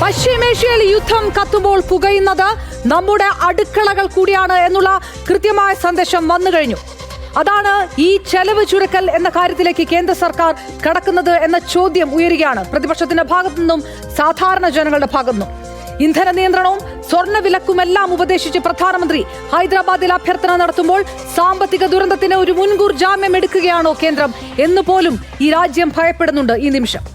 പശ്ചിമേഷ്യയിൽ യുദ്ധം കത്തുമ്പോൾ പുകയുന്നത് നമ്മുടെ അടുക്കളകൾ കൂടിയാണ് എന്നുള്ള കൃത്യമായ സന്ദേശം വന്നു കഴിഞ്ഞു. അതാണ് ഈ ചെലവ് ചുരുക്കൽ എന്ന കാര്യത്തിലേക്ക് കേന്ദ്ര സർക്കാർ കടക്കുന്നത് എന്ന ചോദ്യം ഉയരുകയാണ് പ്രതിപക്ഷത്തിന്റെ ഭാഗത്തു നിന്നും സാധാരണ ജനങ്ങളുടെ ഭാഗത്തു നിന്നും. ഇന്ധന നിയന്ത്രണവും സ്വർണ്ണവിലക്കുമെല്ലാം ഉപദേശിച്ച് പ്രധാനമന്ത്രി ഹൈദരാബാദിൽ അഭ്യർത്ഥന നടത്തുമ്പോൾ സാമ്പത്തിക ദുരന്തത്തിന് ഒരു മുൻകൂർ ജാമ്യം എടുക്കുകയാണോ കേന്ദ്രം എന്ന് പോലും ഈ രാജ്യം ഭയപ്പെടുന്നുണ്ട് ഈ നിമിഷം.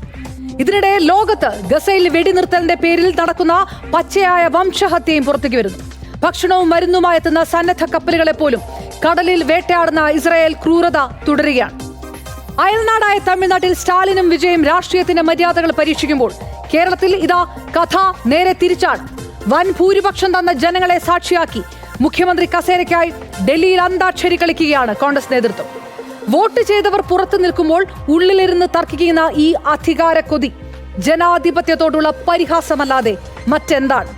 ഇതിനിടെ ലോകത്ത് ഗസയിൽ വെടിനിർത്തലിന്റെ പേരിൽ നടക്കുന്ന പച്ചയായ വംശഹത്യയും പുറത്തേക്ക് വരുന്നു. ഭക്ഷണവും മരുന്നുമായി എത്തുന്ന സന്നദ്ധ കപ്പലുകളെ പോലും കടലിൽ വേട്ടയാടുന്ന ഇസ്രായേൽ ക്രൂരത തുടരുകയാണ്. അയൽനാടായ തമിഴ്നാട്ടിൽ സ്റ്റാലിനും വിജയും രാഷ്ട്രീയത്തിന്റെ മര്യാദകൾ പരീക്ഷിക്കുമ്പോൾ കേരളത്തിൽ ഇതാ കഥ നേരെ തിരിച്ചാണ്. വൻ ഭൂരിപക്ഷം തന്ന ജനങ്ങളെ സാക്ഷിയാക്കി മുഖ്യമന്ത്രി കസേരയ്ക്കായി ഡൽഹിയിൽ അന്താക്ഷരി കളിക്കുകയാണ് കോൺഗ്രസ് നേതൃത്വം. വോട്ട് ചെയ്തവർ പുറത്തു നിൽക്കുമ്പോൾ ഉള്ളിലിരുന്ന് തർക്കിക്കുന്ന ഈ അധികാര കൊതി ജനാധിപത്യത്തോടുള്ള പരിഹാസമല്ലാതെ മറ്റെന്താണ്?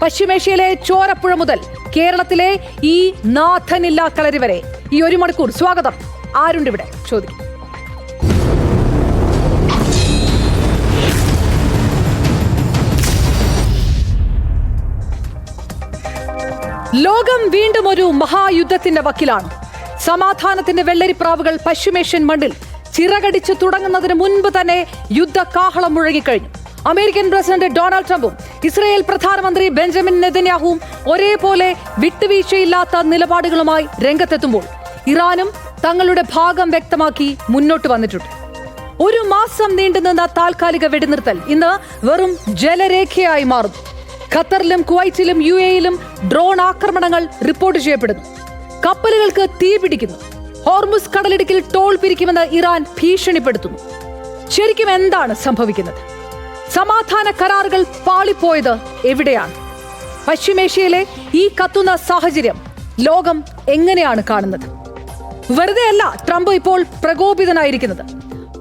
പശ്ചിമേഷ്യയിലെ ചോരപ്പുഴ മുതൽ കേരളത്തിലെ ഈ നാഥനില്ലാ കളരി വരെ ഈ ഒരു മണിക്കൂർ സ്വാഗതം. ആരുണ്ട് ഇവിടെ ചോദിക്കും. ലോകം വീണ്ടും ഒരു മഹായുദ്ധത്തിന്റെ വക്കിലാണ്. സമാധാനത്തിന്റെ വെള്ളരിപ്രാവുകൾ പശ്ചിമേഷ്യൻ മണ്ണിൽ ചിറകടിച്ചു തുടങ്ങുന്നതിന് മുൻപ് തന്നെ യുദ്ധകാഹളം മുഴങ്ങിക്കഴിഞ്ഞു. അമേരിക്കൻ പ്രസിഡന്റ് ഡൊണാൾഡ് ട്രംപും ഇസ്രായേൽ പ്രധാനമന്ത്രി ബെഞ്ചമിൻ നെതന്യാഹുവും ഒരേപോലെ വിട്ടുവീഴ്ചയില്ലാത്ത നിലപാടുകളുമായി രംഗത്തെത്തുമ്പോൾ ഇറാനും തങ്ങളുടെ ഭാഗം വ്യക്തമാക്കി മുന്നോട്ട് വന്നിട്ടുണ്ട്. ഒരു മാസം നീണ്ടുനിന്ന താൽക്കാലിക വെടിനിർത്തൽ ഇന്ന് വെറും ജലരേഖയായി മാറുന്നു. ഖത്തറിലും കുവൈറ്റിലും UAE-യിലും ഡ്രോൺ ആക്രമണങ്ങൾ റിപ്പോർട്ട് ചെയ്യപ്പെടുന്നു. കപ്പലുകൾക്ക് തീപിടിക്കുന്നു. ഹോർമുസ് കടലിടുക്കിൽ ടോൾ പിരിക്കുമെന്ന് ഇറാൻ ഭീഷണിപ്പെടുത്തുന്നു. ശരിക്കും എന്താണ് സംഭവിക്കുന്നത്? സമാധാന കരാറുകൾ പാളിപ്പോയത് എവിടെയാണ്? പശ്ചിമേഷ്യയിലെ ഈ കത്തുന്ന സാഹചര്യം ലോകം എങ്ങനെയാണ് കാണുന്നത്? വെറുതെയല്ല ട്രംപ് ഇപ്പോൾ പ്രകോപിതനായിരിക്കുന്നത്.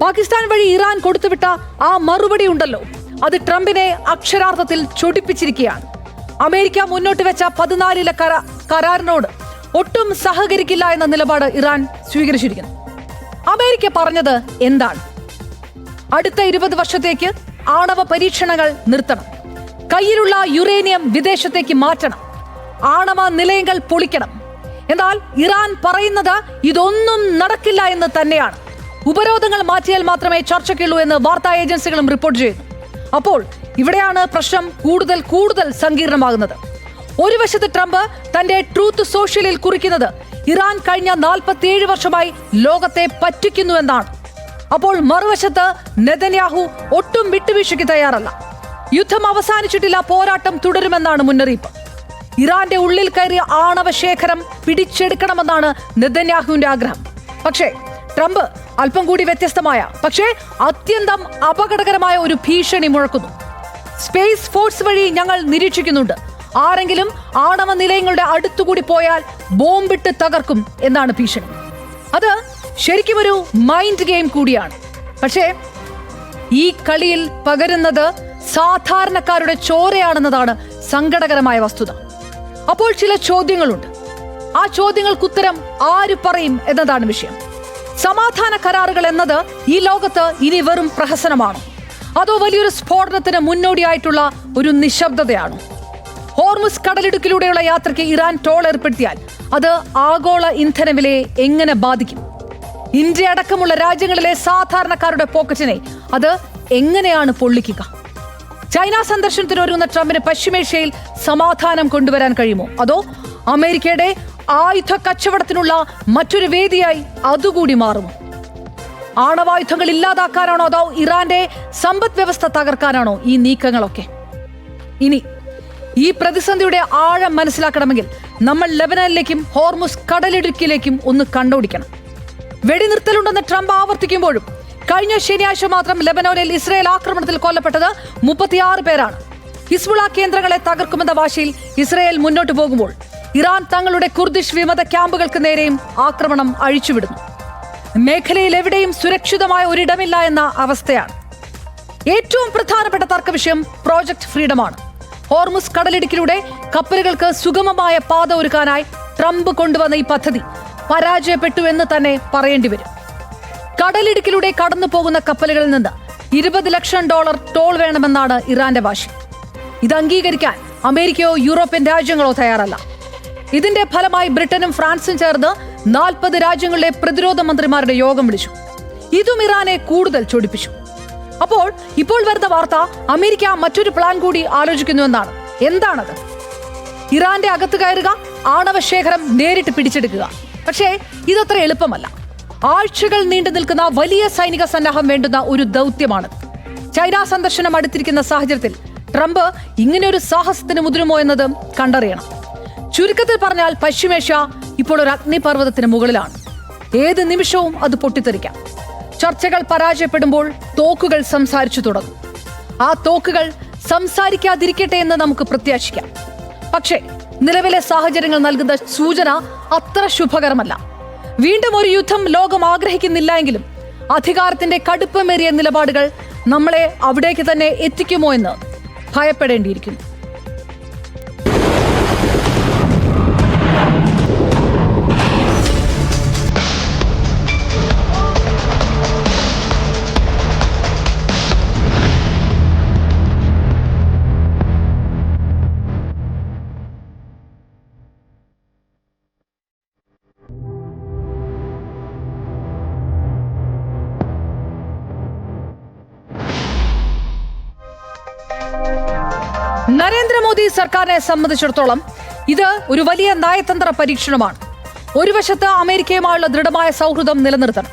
പാകിസ്ഥാൻ വഴി ഇറാൻ കൊടുത്തുവിട്ട ആ മറുപടി ഉണ്ടല്ലോ, അത് ട്രംപിനെ അക്ഷരാർത്ഥത്തിൽ ചൊടിപ്പിച്ചിരിക്കുകയാണ്. അമേരിക്ക മുന്നോട്ട് വെച്ച 14 കരാറിനോട് ഒട്ടും സഹകരിക്കില്ല എന്ന നിലപാട് ഇറാൻ സ്വീകരിച്ചിരിക്കുന്നു. അമേരിക്ക പറഞ്ഞത് എന്താണ്? അടുത്ത 20 വർഷത്തേക്ക് ആണവ പരീക്ഷണങ്ങൾ നിർത്തണം, കയ്യിലുള്ള യുറേനിയം വിദേശത്തേക്ക് മാറ്റണം, ആണവ നിലയങ്ങൾ പൊളിക്കണം. എന്നാൽ ഇറാൻ പറയുന്നത് ഇതൊന്നും നടക്കില്ല എന്ന് തന്നെയാണ്. ഉപരോധങ്ങൾ മാറ്റിയാൽ മാത്രമേ ചർച്ചയ്ക്കുള്ളൂ എന്ന് വാർത്താ ഏജൻസികളും റിപ്പോർട്ട് ചെയ്യുന്നു. അപ്പോൾ ഇവിടെയാണ് പ്രശ്നം കൂടുതൽ സങ്കീർണമാകുന്നത്. ഒരു വശത്ത് ട്രംപ് തന്റെ ട്രൂത്ത് സോഷ്യലിൽ കുറിക്കുന്നത് ഇറാൻ കഴിഞ്ഞ 47 വർഷമായി ലോകത്തെ പറ്റിക്കുന്നുവെന്നാണ്. അപ്പോൾ മറുവശത്ത് നെതന്യാഹു ഒട്ടും വിട്ടുവീഴ്ചയ്ക്ക് തയ്യാറല്ല. യുദ്ധം അവസാനിച്ചിട്ടില്ല, പോരാട്ടം തുടരുമെന്നാണ് മുന്നറിയിപ്പ്. ഇറാന്റെ ഉള്ളിൽ കയറിയ ആണവ ശേഖരം പിടിച്ചെടുക്കണമെന്നാണ് നെതന്യാഹുവിന്റെ ആഗ്രഹം. പക്ഷേ ട്രംപ് അല്പം കൂടി വ്യത്യസ്തമായ, പക്ഷേ അത്യന്തം അപകടകരമായ ഒരു ഭീഷണി മുഴക്കുന്നു. സ്പേസ് ഫോഴ്സ് വഴി ഞങ്ങൾ നിരീക്ഷിക്കുന്നുണ്ട്, ആരെങ്കിലും ആണവ നിലയങ്ങളുടെ അടുത്തുകൂടി പോയാൽ ബോംബിട്ട് തകർക്കും എന്നാണ് ഭീഷണി. അത് ശരിക്കും ഒരു മൈൻഡ് ഗെയിം കൂടിയാണ്. പക്ഷേ ഈ കളിയിൽ പകരുന്നത് സാധാരണക്കാരുടെ ചോരയാണെന്നതാണ് സങ്കടകരമായ വസ്തുത. അപ്പോൾ ചില ചോദ്യങ്ങളുണ്ട്. ആ ചോദ്യങ്ങൾക്ക് ഉത്തരം ആര് പറയും എന്നതാണ് വിഷയം. സമാധാന കരാറുകൾ എന്നത് ഈ ലോകത്ത് ഇനി വെറും പ്രഹസനമാണോ, അതോ വലിയൊരു സ്ഫോടനത്തിന് മുന്നോടിയായിട്ടുള്ള ഒരു നിശബ്ദതയാണോ? ഹോർമുസ് കടലിടുക്കിലൂടെയുള്ള യാത്രയ്ക്ക് ഇറാൻ ടോൾ ഏർപ്പെടുത്തിയാൽ അത് ആഗോള ഇന്ധന വിലയെ എങ്ങനെ ബാധിക്കും? ഇന്ത്യ അടക്കമുള്ള രാജ്യങ്ങളിലെ സാധാരണക്കാരുടെ പോക്കറ്റിനെ അത് എങ്ങനെയാണ് പൊള്ളിക്കുക? ചൈന സന്ദർശനത്തിന് ഒരുങ്ങുന്ന ട്രംപിന് പശ്ചിമേഷ്യയിൽ സമാധാനം കൊണ്ടുവരാൻ കഴിയുമോ, അതോ അമേരിക്കയുടെ ആയുധ കച്ചവടത്തിനുള്ള മറ്റൊരു വേദിയായി അതുകൂടി മാറുമോ? ആണവായുധങ്ങൾ ഇല്ലാതാക്കാനാണോ, അതോ ഇറാന്റെ സമ്പദ് വ്യവസ്ഥ തകർക്കാനാണോ ഈ നീക്കങ്ങളൊക്കെ? ഇനി ഈ പ്രതിസന്ധിയുടെ ആഴം മനസ്സിലാക്കണമെങ്കിൽ നമ്മൾ ലെബനനിലേക്കും ഹോർമുസ് കടലിടുക്കിലേക്കും ഒന്ന് കണ്ടോടിക്കണം. വെടിനിർത്തലുണ്ടെന്ന് ട്രംപ് ആവർത്തിക്കുമ്പോഴും കഴിഞ്ഞ ശനിയാഴ്ച മാത്രം ലെബനോനിൽ ഇസ്രായേൽ ആക്രമണത്തിൽ കൊല്ലപ്പെട്ടത് 36 പേരാണ്. ഹിസ്ബുള്ള കേന്ദ്രങ്ങളെ തകർക്കുമെന്ന വാശിയിൽ ഇസ്രായേൽ മുന്നോട്ട് പോകുമ്പോൾ ഇറാൻ തങ്ങളുടെ കുർദിഷ് വിമത ക്യാമ്പുകൾക്ക് നേരെയും ആക്രമണം അഴിച്ചുവിടുന്നു. മേഖലയിൽ എവിടെയും സുരക്ഷിതമായ ഒരിടമില്ല എന്ന അവസ്ഥയാണ്. ഏറ്റവും പ്രധാനപ്പെട്ട തർക്ക വിഷയം പ്രോജക്ട് ഫ്രീഡമാണ്. ഹോർമുസ് കടലിടുക്കിലൂടെ കപ്പലുകൾക്ക് സുഗമമായ പാത ഒരുക്കാനായി ട്രംപ് കൊണ്ടുവന്ന ഈ പദ്ധതി പരാജയപ്പെട്ടു എന്ന് തന്നെ പറയേണ്ടി വരും. കടലിടുക്കിലൂടെ കടന്നു പോകുന്ന കപ്പലുകളിൽ നിന്ന് $20 ലക്ഷം ടോൾ വേണമെന്നാണ് ഇറാന്റെ വാശി. ഇത് അംഗീകരിക്കാൻ അമേരിക്കയോ യൂറോപ്യൻ രാജ്യങ്ങളോ തയ്യാറല്ല. ഇതിന്റെ ഫലമായി ബ്രിട്ടനും ഫ്രാൻസും ചേർന്ന് 40 രാജ്യങ്ങളിലെ പ്രതിരോധ മന്ത്രിമാരുടെ യോഗം വിളിച്ചു. ഇതും ഇറാനെ കൂടുതൽ ചൊടിപ്പിച്ചു. ഇപ്പോൾ വരുന്ന വാർത്ത അമേരിക്ക മറ്റൊരു പ്ലാൻ കൂടി ആലോചിക്കുന്നുവെന്നാണ്. എന്താണത്? ഇറാന്റെ അകത്ത് കയറുക, ആണവശേഖരം നേരിട്ട് പിടിച്ചെടുക്കുക. പക്ഷേ ഇതത്ര എളുപ്പമല്ല. ആഴ്ചകൾ നീണ്ടു നിൽക്കുന്ന വലിയ സൈനിക സന്നാഹം വേണ്ടുന്ന ഒരു ദൗത്യമാണ്. ചൈന സന്ദർശനം അടുത്തിരിക്കുന്ന സാഹചര്യത്തിൽ ട്രംപ് ഇങ്ങനെയൊരു സാഹസത്തിന് മുതിരുമോ എന്നത് കണ്ടറിയണം. ചുരുക്കത്തിൽ പറഞ്ഞാൽ പശ്ചിമേഷ്യ ഇപ്പോൾ ഒരു അഗ്നിപർവ്വതത്തിന് മുകളിലാണ്. ഏത് നിമിഷവും അത് പൊട്ടിത്തെറിക്കാം. ചർച്ചകൾ പരാജയപ്പെടുമ്പോൾ തോക്കുകൾ സംസാരിച്ചു തുടങ്ങും. ആ തോക്കുകൾ സംസാരിക്കാതിരിക്കട്ടെ എന്ന് നമുക്ക് പ്രത്യാശിക്കാം. പക്ഷേ നിലവിലെ സാഹചര്യങ്ങൾ നൽകുന്ന സൂചന അത്ര ശുഭകരമല്ല. വീണ്ടും ഒരു യുദ്ധം ലോകം ആഗ്രഹിക്കുന്നില്ല എങ്കിലും അധികാരത്തിന്റെ കടുപ്പമേറിയ നിലപാടുകൾ നമ്മളെ അവിടേക്ക് തന്നെ എത്തിക്കുമോ എന്ന് ഭയപ്പെടേണ്ടിയിരിക്കുന്നു. നരേന്ദ്രമോദി സർക്കാരിനെ സംബന്ധിച്ചിടത്തോളം ഇത് ഒരു വലിയ നയതന്ത്ര പരീക്ഷണമാണ്. ഒരു വശത്ത് അമേരിക്കയുമായുള്ള ദൃഢമായ സൗഹൃദം നിലനിർത്തണം.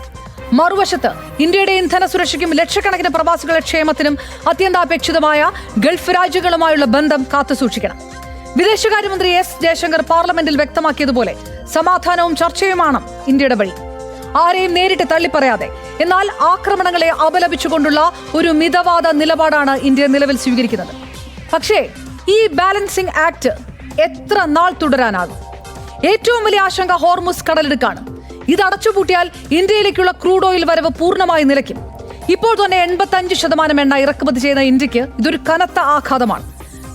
മറുവശത്ത് ഇന്ത്യയുടെ ഇന്ധന സുരക്ഷയ്ക്കും ലക്ഷക്കണക്കിന് പ്രവാസികളുടെ ക്ഷേമത്തിനും അത്യന്താപേക്ഷിതമായ ഗൾഫ് രാജ്യങ്ങളുമായുള്ള ബന്ധം കാത്തുസൂക്ഷിക്കണം. വിദേശകാര്യമന്ത്രി എസ് ജയശങ്കർ പാർലമെന്റിൽ വ്യക്തമാക്കിയതുപോലെ സമാധാനവും ചർച്ചയുമാണ് ഇന്ത്യയുടെ വഴി. ആരെയും നേരിട്ട് തള്ളിപ്പറയാതെ, എന്നാൽ ആക്രമണങ്ങളെ അപലപിച്ചുകൊണ്ടുള്ള ഒരു മിതവാദ നിലപാടാണ് ഇന്ത്യ നിലവിൽ സ്വീകരിക്കുന്നത്. പക്ഷേ ഈ ബാലൻസിംഗ് ആക്ട് എത്ര നാൾ തുടരാനാകും? ഏറ്റവും വലിയ ആശങ്ക ഹോർമുസ് കടലിടുക്കാണ്. ഇത് അടച്ചുപൂട്ടിയാൽ ഇന്ത്യയിലേക്കുള്ള ക്രൂഡ് ഓയിൽ വരവ് പൂർണ്ണമായി നിലയ്ക്കും. ഇപ്പോൾ തന്നെ 85% എണ്ണ ഇറക്കുമതി ചെയ്യുന്ന ഇന്ത്യക്ക് ഇതൊരു കനത്ത ആഘാതമാണ്.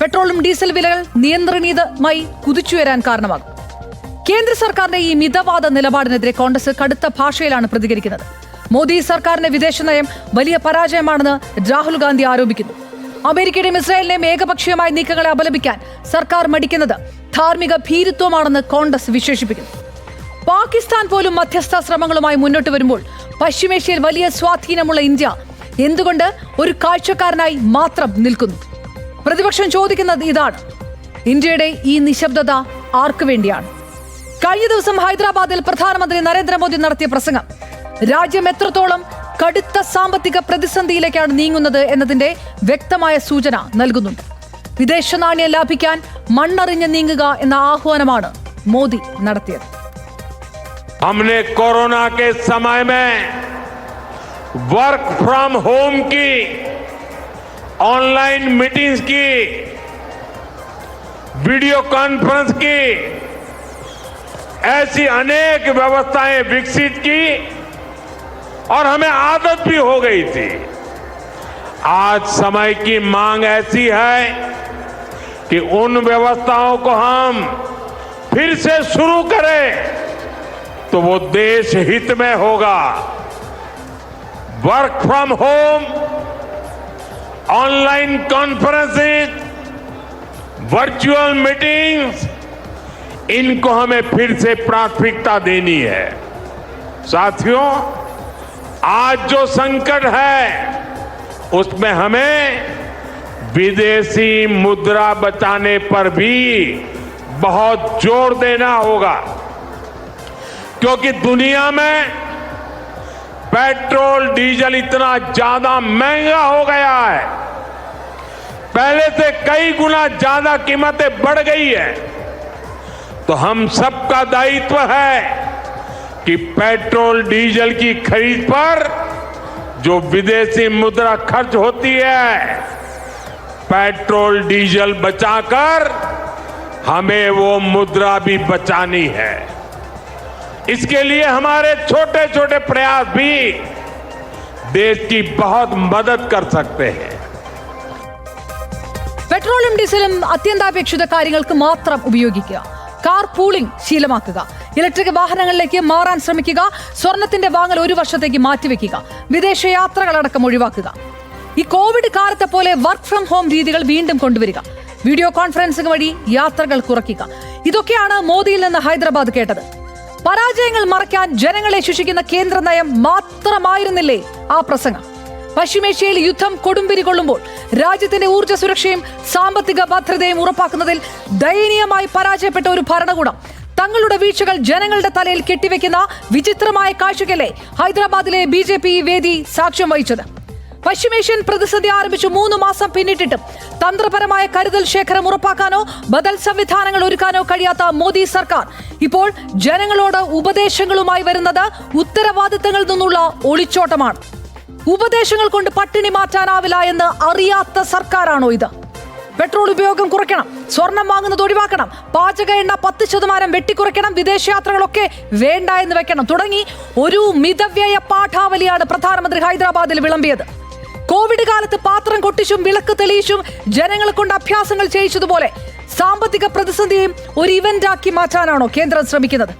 പെട്രോളും ഡീസൽ വിലകൾ നിയന്ത്രണീയമായി കുതിച്ചുയരാൻ കാരണമാകും. കേന്ദ്ര സർക്കാരിന്റെ ഈ മിതവാദ നിലപാടിനെതിരെ കോൺഗ്രസ് കടുത്ത ഭാഷയിലാണ് പ്രതികരിക്കുന്നത്. മോദി സർക്കാരിന്റെ വിദേശ നയം വലിയ പരാജയമാണെന്ന് രാഹുൽ ഗാന്ധി ആരോപിക്കുന്നു. അമേരിക്കയുടെയും ഇസ്രായേലിനെയും ഏകപക്ഷീയമായ നീക്കങ്ങളെ അപലപിക്കാൻ സർക്കാർ മടിക്കുന്നത് ധാർമ്മിക ഭീരുത്വമാണെന്ന് കോൺഗ്രസ് വിശേഷിപ്പിക്കുന്നു. പാകിസ്ഥാൻ പോലും മധ്യസ്ഥ ശ്രമങ്ങളുമായി മുന്നോട്ട് വരുമ്പോൾ പശ്ചിമേഷ്യയിൽ വലിയ സ്വാധീനമുള്ള ഇന്ത്യ എന്തുകൊണ്ട് ഒരു കാഴ്ചക്കാരനായി മാത്രം നിൽക്കുന്നു? പ്രതിപക്ഷം ചോദിക്കുന്നത് ഇതാണ്. ഇന്ത്യയുടെ ഈ നിശബ്ദത ആർക്കു വേണ്ടിയാണ്? കഴിഞ്ഞ ദിവസം ഹൈദരാബാദിൽ പ്രധാനമന്ത്രി നരേന്ദ്രമോദി നടത്തിയ പ്രസംഗം രാജ്യം എത്രത്തോളം കടുത്ത സാമ്പത്തിക പ്രതിസന്ധിയിലേക്കാണ് നീങ്ങുന്നത് എന്നതിന്റെ വ്യക്തമായ സൂചന നൽകുന്നുണ്ട്. വിദേശ നാണ്യം ലാഭിക്കാൻ മണ്ണറിഞ്ഞ് നീങ്ങുക എന്ന ആഹ്വാനമാണ് മോദി നടത്തിയത്. हमने कोरोना के समय में वर्क फ्रॉम होम की, ऑनलाइन मीटिंग्स की, वीडियो कॉन्फ्रेंस की, ऐसी अनेक व्यवस्थाएं विकसित की और हमें आदत भी हो गई थी. आज समय की मांग ऐसी है कि उन व्यवस्थाओं को हम फिर से शुरू करें तो वो देश हित में होगा. Work from home, online conferences, virtual meetings, इनको हमें फिर से प्राथमिकता देनी है. साथियों, आज जो संकट है उसमें हमें विदेशी मुद्रा बचाने पर भी बहुत जोर देना होगा, क्योंकि दुनिया में पेट्रोल डीजल इतना ज्यादा महंगा हो गया है. पहले से कई गुना ज्यादा कीमतें बढ़ गई है. तो हम सबका दायित्व है कि पेट्रोल डीजल की खरीद पर जो विदेशी मुद्रा खर्च होती है, पेट्रोल डीजल बचाकर हमें वो मुद्रा भी बचानी है. इसके लिए हमारे छोटे छोटे प्रयास भी देश की बहुत मदद कर सकते हैं. പെട്രോളും ഡീസലും അത്യന്താപേക്ഷിത കാര്യങ്ങൾക്ക് മാത്രം ഉപയോഗിക്കുക. കാർ പൂളിംഗ് ശീലമാക്കുക. ഇലക്ട്രിക് വാഹനങ്ങളിലേക്ക് മാറാൻ ശ്രമിക്കുക. സ്വർണത്തിന്റെ വാങ്ങൽ 1 വർഷത്തേക്ക് മാറ്റിവെക്കുക. വിദേശ യാത്രകളടക്കം ഒഴിവാക്കുക. ഈ കോവിഡ് കാലത്തെ പോലെ വർക്ക് ഫ്രം ഹോം രീതികൾ വീണ്ടും കൊണ്ടുവരിക. വീഡിയോ കോൺഫറൻസിംഗ് വഴി യാത്രകൾ കുറയ്ക്കുക. ഇതൊക്കെയാണ് മോദിയിൽ നിന്ന് ഹൈദരാബാദ് കേട്ടത്. പരാജയങ്ങൾ മറയ്ക്കാൻ ജനങ്ങളെ ശിക്ഷിക്കുന്ന കേന്ദ്ര നയം മാത്രമായിരുന്നില്ലേ ആ പ്രസംഗം? പശ്ചിമേഷ്യയിൽ യുദ്ധം കൊടുമ്പിരി കൊള്ളുമ്പോൾ രാജ്യത്തിന്റെ ഊർജ്ജ സുരക്ഷയും സാമ്പത്തിക ഭദ്രതയും ഉറപ്പാക്കുന്നതിൽ ദയനീയമായി പരാജയപ്പെട്ട ഒരു ഭരണകൂടം തങ്ങളുടെ വീഴ്ചകൾ ജനങ്ങളുടെ തലയിൽ കെട്ടിവെക്കുന്ന വിചിത്രമായ കാഴ്ചയ്ക്കല്ലേ ഹൈദരാബാദിലെ BJP വേദി സാക്ഷ്യം വഹിച്ചത്? പശ്ചിമേഷ്യൻ പ്രതിസന്ധി ആരംഭിച്ചു 3 മാസം പിന്നിട്ടിട്ടും തന്ത്രപരമായ കരുതൽ ശേഖരം ഉറപ്പാക്കാനോ ബദൽ സംവിധാനങ്ങൾ ഒരുക്കാനോ കഴിയാത്ത മോദി സർക്കാർ ഇപ്പോൾ ജനങ്ങളോട് ഉപദേശങ്ങളുമായി വരുന്നത് ഉത്തരവാദിത്തങ്ങളിൽ നിന്നുള്ള ഒളിച്ചോട്ടമാണ്. ഉപദേശങ്ങൾ കൊണ്ട് പട്ടിണി മാറ്റാനാവില്ല എന്ന് അറിയാത്ത സർക്കാരാണോ ഇത്? പെട്രോൾ ഉപയോഗം കുറയ്ക്കണം, സ്വർണം വാങ്ങുന്നത് ഒഴിവാക്കണം, പാചക എണ്ണ 10% വെട്ടിക്കുറയ്ക്കണം, വിദേശയാത്രകളൊക്കെ വേണ്ട എന്ന് വെക്കണം തുടങ്ങി ഒരു മിതവ്യയ പാഠാവലിയാണ് പ്രധാനമന്ത്രി ഹൈദരാബാദിൽ വിളമ്പിയത്. കോവിഡ് കാലത്ത് പാത്രം കൊട്ടിച്ചും വിളക്ക് തെളിയിച്ചും ജനങ്ങളെ കൊണ്ട് അഭ്യാസങ്ങൾ ചെയ്യിച്ചതുപോലെ സാമ്പത്തിക പ്രതിസന്ധിയെയും ഒരു ഇവന്റാക്കി മാറ്റാനാണോ കേന്ദ്രം ശ്രമിക്കുന്നത്?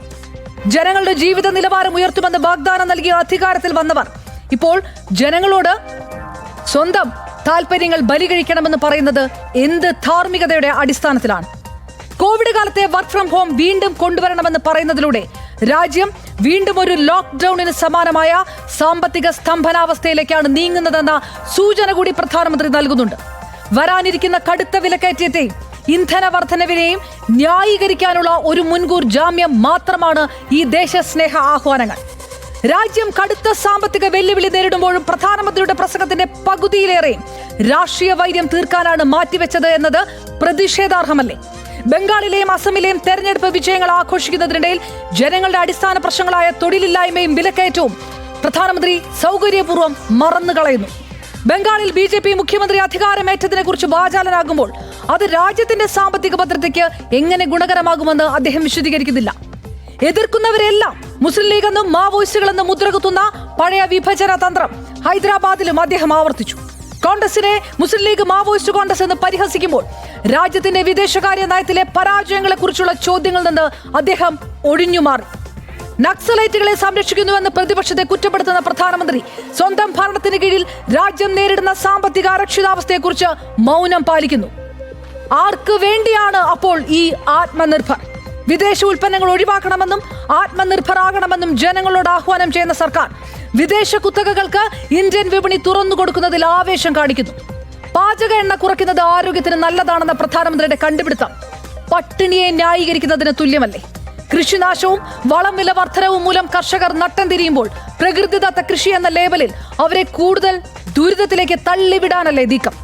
ജനങ്ങളുടെ ജീവിത നിലവാരം ഉയർത്തുമെന്ന് വാഗ്ദാനം നൽകിയ അധികാരത്തിൽ വന്നവർ ഇപ്പോൾ ജനങ്ങളോട് സ്വന്തം താല്പര്യങ്ങൾ ബലി കഴിക്കണമെന്ന് പറയുന്നത് എന്ത് ധാർമ്മികതയുടെ അടിസ്ഥാനത്തിലാണ്? കോവിഡ് കാലത്തെ വർക്ക് ഫ്രം ഹോം വീണ്ടും കൊണ്ടുവരണമെന്ന് പറയുന്നതിലൂടെ രാജ്യം വീണ്ടും ഒരു ലോക്ക്ഡൌണിന് സമാനമായ സാമ്പത്തിക സ്തംഭനാവസ്ഥയിലേക്കാണ് നീങ്ങുന്നതെന്ന സൂചന കൂടി പ്രധാനമന്ത്രി നൽകുന്നുണ്ട്. വരാനിരിക്കുന്ന കടുത്ത വിലക്കയറ്റത്തെയും ഇന്ധന വർധനവിനെയും ന്യായീകരിക്കാനുള്ള ഒരു മുൻകൂർ ജാമ്യം മാത്രമാണ് ഈ ദേശസ്നേഹ ആഹ്വാനങ്ങൾ. രാജ്യം കടുത്ത സാമ്പത്തിക വെല്ലുവിളി നേരിടുമ്പോഴും പ്രധാനമന്ത്രിയുടെ പ്രസംഗത്തിന്റെ പകുതിയിലേറെ രാഷ്ട്രീയ വൈര്യം തീർക്കാനാണ് മാറ്റിവെച്ചത് എന്നത് പ്രതിഷേധാർഹമല്ലേ? ബംഗാളിലെയും അസമിലെയും തെരഞ്ഞെടുപ്പ് വിജയങ്ങൾ ആഘോഷിക്കുന്നതിനിടയിൽ ജനങ്ങളുടെ അടിസ്ഥാന പ്രശ്നങ്ങളായ തൊഴിലില്ലായ്മയും വിലക്കയറ്റവും പ്രധാനമന്ത്രി സൗകര്യപൂർവ്വം മറന്നുകളയുന്നു. ബംഗാളിൽ BJP മുഖ്യമന്ത്രി അധികാരമേറ്റതിനെ കുറിച്ച് വാചാലനാകുമ്പോൾ അത് രാജ്യത്തിന്റെ സാമ്പത്തിക ഭദ്രതയ്ക്ക് എങ്ങനെ ഗുണകരമാകുമെന്ന് അദ്ദേഹം വിശദീകരിക്കുന്നില്ല. എതിർക്കുന്നവരെല്ലാം മുസ്ലിം ലീഗ് എന്നും മാവോയിസ്റ്റുകളെന്നും മുദ്രകുത്തുന്ന പഴയ വിഭജന തന്ത്രം ഹൈദരാബാദിലും അദ്ദേഹം ആവർത്തിച്ചു. കോൺഗ്രസിനെ മുസ്ലിം ലീഗ് മാവോയിസ്റ്റ് കോൺഗ്രസ് എന്ന് പരിഹസിക്കുമ്പോൾ രാജ്യത്തിന്റെ വിദേശകാര്യ നയത്തിലെ പരാജയങ്ങളെ കുറിച്ചുള്ള ചോദ്യങ്ങളിൽ നിന്ന് അദ്ദേഹം ഒഴിഞ്ഞുമാറി. നക്സലൈറ്റുകളെ സംരക്ഷിക്കുന്നുവെന്ന് പ്രതിപക്ഷത്തെ കുറ്റപ്പെടുത്തുന്ന പ്രധാനമന്ത്രി സ്വന്തം ഭരണത്തിന് കീഴിൽ രാജ്യം നേരിടുന്ന സാമ്പത്തിക അരക്ഷിതാവസ്ഥയെക്കുറിച്ച് മൗനം പാലിക്കുന്നു. ആർക്ക് വേണ്ടിയാണ് അപ്പോൾ ഈ ആത്മനിർഭർ? വിദേശ ഉൽപ്പന്നങ്ങൾ ഒഴിവാക്കണമെന്നും ആത്മനിർഭർ ആകണമെന്നും ജനങ്ങളോട് ആഹ്വാനം ചെയ്യുന്ന സർക്കാർ വിദേശ കുത്തകകൾക്ക് ഇന്ത്യൻ വിപണി തുറന്നു കൊടുക്കുന്നതിൽ ആവേശം കാണിക്കുന്നു. പാചക എണ്ണ കുറയ്ക്കുന്നത് ആരോഗ്യത്തിന് നല്ലതാണെന്ന പ്രധാനമന്ത്രിയുടെ കണ്ടുപിടുത്തം പട്ടിണിയെ ന്യായീകരിക്കുന്നതിന് തുല്യമല്ലേ? കൃഷിനാശവും വളം വില വർധനവും മൂലം കർഷകർ നട്ടം തിരിയുമ്പോൾ പ്രകൃതിദത്ത കൃഷി എന്ന ലേബലിൽ അവരെ കൂടുതൽ ദുരിതത്തിലേക്ക് തള്ളിവിടാനല്ലേ നീക്കം?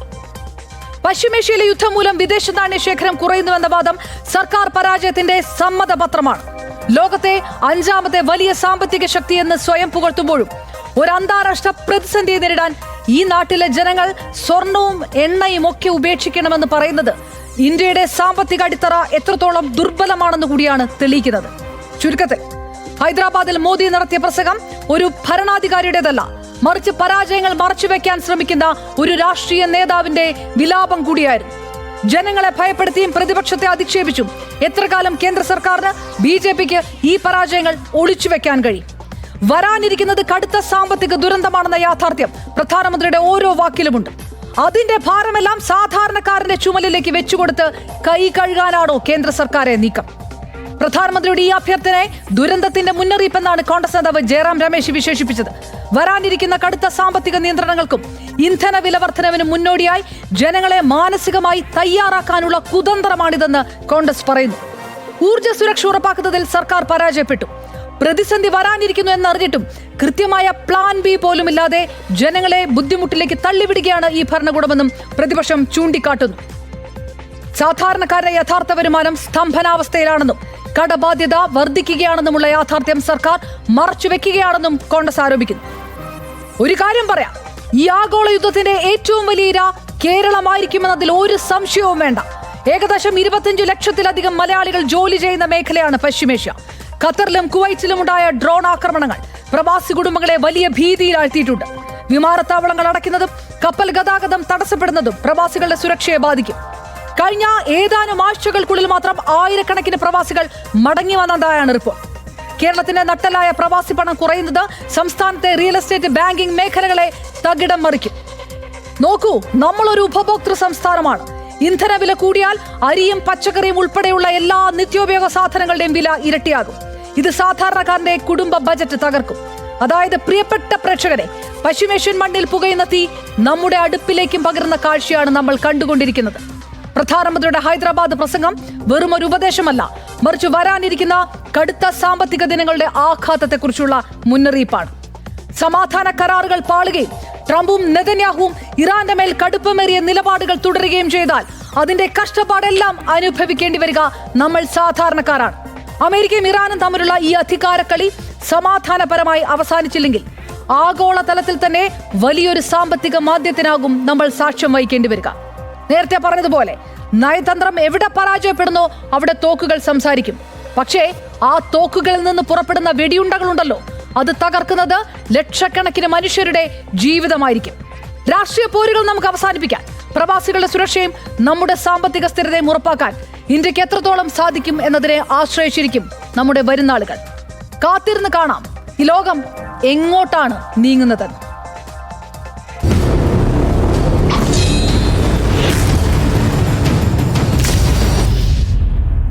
പശ്ചിമേഷ്യയിലെ യുദ്ധം മൂലം വിദേശ നാണ്യ ശേഖരം കുറയുന്നുവെന്ന വാദം സർക്കാർ പരാജയത്തിന്റെ സമ്മതപത്രമാണ്. ലോകത്തെ 5ാമത്തെ വലിയ സാമ്പത്തിക ശക്തി എന്ന് സ്വയം പുകഴ്ത്തുമ്പോഴും ഒരു അന്താരാഷ്ട്ര പ്രതിസന്ധിയെ നേരിടാൻ ഈ നാട്ടിലെ ജനങ്ങൾ സ്വർണവും എണ്ണയും ഒക്കെ ഉപേക്ഷിക്കണമെന്ന് പറയുന്നത് ഇന്ത്യയുടെ സാമ്പത്തിക അടിത്തറ എത്രത്തോളം ദുർബലമാണെന്ന് കൂടിയാണ് തെളിയിക്കുന്നത്. ചുരുക്കത്തിൽ ഹൈദരാബാദിൽ മോദി നടത്തിയ പ്രസംഗം ഒരു ഭരണാധികാരിയുടേതല്ല, മറിച്ച് പരാജയങ്ങൾ മറച്ചുവെക്കാൻ ശ്രമിക്കുന്ന ഒരു രാഷ്ട്രീയ നേതാവിന്റെ വിലാപം കൂടിയായിരുന്നു. ജനങ്ങളെ ഭയപ്പെടുത്തിയും പ്രതിപക്ഷത്തെ അധിക്ഷേപിച്ചും എത്ര കാലം കേന്ദ്ര സർക്കാരിന് BJPക്ക് ഈ പരാജയങ്ങൾ ഒളിച്ചുവെക്കാൻ കഴിയും? വരാനിരിക്കുന്നത് കടുത്ത സാമ്പത്തിക ദുരന്തമാണെന്ന യാഥാർത്ഥ്യം പ്രധാനമന്ത്രിയുടെ ഓരോ വാക്കിലുമുണ്ട്. അതിന്റെ ഭാരമെല്ലാം സാധാരണക്കാരന്റെ ചുമലിലേക്ക് വെച്ചുകൊടുത്ത് കൈ കഴുകാനാണോ കേന്ദ്ര സർക്കാരെ നീക്കം? പ്രധാനമന്ത്രിയുടെ ഈ അഭ്യർത്ഥനയെ ദുരന്തത്തിന്റെ മുന്നറിയിപ്പെന്നാണ് കോൺഗ്രസ് നേതാവ് ജയറാം രമേശ് വിശേഷിപ്പിച്ചത്. വരാനിരിക്കുന്ന കടുത്ത സാമ്പത്തിക നിയന്ത്രണങ്ങൾക്കും ഇന്ധന വില വർധനവിനും മുന്നോടിയായി ജനങ്ങളെ മാനസികമായി തയ്യാറാക്കാനുള്ള കുതന്ത്രമാണിതെന്ന് കോൺഗ്രസ് പറയുന്നു. ഊർജ്ജ സുരക്ഷ ഉറപ്പാക്കുന്നതിൽ സർക്കാർ പരാജയപ്പെട്ടു. പ്രതിസന്ധി വരാനിരിക്കുന്നു എന്നറിഞ്ഞിട്ടും കൃത്യമായ പ്ലാൻ B പോലുമില്ലാതെ ജനങ്ങളെ ബുദ്ധിമുട്ടിലേക്ക് തള്ളിവിടുകയാണ് ഈ ഭരണകൂടമെന്നും പ്രതിപക്ഷം ചൂണ്ടിക്കാട്ടുന്നു. സാധാരണക്കാരുടെ യഥാർത്ഥ വരുമാനം സ്തംഭനാവസ്ഥയിലാണെന്നും കടബാധ്യത വർദ്ധിക്കുകയാണെന്നുമുള്ള യാഥാർത്ഥ്യം സർക്കാർ മറച്ചുവെക്കുകയാണെന്നും കോൺഗ്രസ് ആരോപിക്കുന്നു. ഒരു കാര്യം പറയാം, ഈ ആഗോള യുദ്ധത്തിന്റെ ഏറ്റവും വലിയ ഇര കേരളമായിരിക്കുമെന്നതിൽ ഒരു സംശയവും വേണ്ട. ഏകദേശം 25 ലക്ഷത്തിലധികം മലയാളികൾ ജോലി ചെയ്യുന്ന മേഖലയാണ് പശ്ചിമേഷ്യ. ഖത്തറിലും കുവൈറ്റിലും ഉണ്ടായ ഡ്രോൺ ആക്രമണങ്ങൾ പ്രവാസി കുടുംബങ്ങളെ വലിയ ഭീതിയിലാഴ്ത്തിയിട്ടുണ്ട്. വിമാനത്താവളങ്ങൾ അടയ്ക്കുന്നതും കപ്പൽ ഗതാഗതം തടസ്സപ്പെടുന്നതും പ്രവാസികളുടെ സുരക്ഷയെ ബാധിക്കും. കഴിഞ്ഞ ഏതാനും ആഴ്ചകൾക്കുള്ളിൽ മാത്രം ആയിരക്കണക്കിന് പ്രവാസികൾ മടങ്ങി വന്നതായാണ് റിപ്പോർട്ട്. കേരളത്തിന്റെ നട്ടലായ പ്രവാസി പണം കുറയുന്നത് സംസ്ഥാനത്തെ റിയൽ എസ്റ്റേറ്റ്, ബാങ്കിംഗ് മേഖലകളെ തകിടം മറിക്കും. നോക്കൂ, നമ്മളൊരു ഉപഭോക്തൃ സംസ്ഥാനമാണ്. ഇന്ധനവില കൂടിയാൽ അരിയും പച്ചക്കറിയും ഉൾപ്പെടെയുള്ള എല്ലാ നിത്യോപയോഗ സാധനങ്ങളുടെയും വില ഇരട്ടിയാകും. ഇത് സാധാരണക്കാരന്റെ കുടുംബ ബജറ്റ് തകർക്കും. അതായത് പ്രിയപ്പെട്ട പ്രേക്ഷകരെ, പശ്ചിമേഷ്യൻ മണ്ണിൽ പുകയുന്ന തീ നമ്മുടെ അടുപ്പിലേക്കും പകരുന്ന കാഴ്ചയാണ് നമ്മൾ കണ്ടുകൊണ്ടിരിക്കുന്നത്. പ്രധാനമന്ത്രിയുടെ ഹൈദരാബാദ് പ്രസംഗം വെറും ഒരു ഉപദേശമല്ല, മറിച്ച് വരാനിരിക്കുന്ന കടുത്ത സാമ്പത്തിക ദിനങ്ങളുടെ ആഘാതത്തെക്കുറിച്ചുള്ള മുന്നറിയിപ്പാണ്. സമാധാന കരാറുകൾ പാളുകയും ട്രംപും നെതന്യാഹുവും ഇറാന്റെ മേൽ കടുപ്പമേറിയ നിലപാടുകൾ തുടരുകയും ചെയ്താൽ അതിന്റെ കഷ്ടപ്പാടെല്ലാം അനുഭവിക്കേണ്ടി വരിക നമ്മൾ സാധാരണക്കാരാണ്. അമേരിക്കയും ഇറാനും തമ്മിലുള്ള ഈ അധികാരക്കളി സമാധാനപരമായി അവസാനിച്ചില്ലെങ്കിൽ ആഗോളതലത്തിൽ തന്നെ വലിയൊരു സാമ്പത്തിക മാന്ദ്യത്തിനാകും നമ്മൾ സാക്ഷ്യം വഹിക്കേണ്ടി വരിക. നേരത്തെ പറഞ്ഞതുപോലെ നയതന്ത്രം എവിടെ പരാജയപ്പെടുന്നോ അവിടെ തോക്കുകൾ സംസാരിക്കും. പക്ഷേ ആ തോക്കുകളിൽ നിന്ന് പുറപ്പെടുന്ന വെടിയുണ്ടകളുണ്ടല്ലോ, അത് തകർക്കുന്നത് ലക്ഷക്കണക്കിന് മനുഷ്യരുടെ ജീവിതമായിരിക്കും. രാഷ്ട്രീയ പോരുകൾ നമുക്ക് അവസാനിപ്പിക്കാൻ, പ്രവാസികളുടെ സുരക്ഷയും നമ്മുടെ സാമ്പത്തിക സ്ഥിരതയും ഉറപ്പാക്കാൻ ഇന്ത്യക്ക് എത്രത്തോളം സാധിക്കും എന്നതിനെ ആശ്രയിച്ചിരിക്കും നമ്മുടെ വരുന്നാളുകൾ. കാത്തിരുന്ന് കാണാം ഈ ലോകം എങ്ങോട്ടാണ് നീങ്ങുന്നതെന്ന്.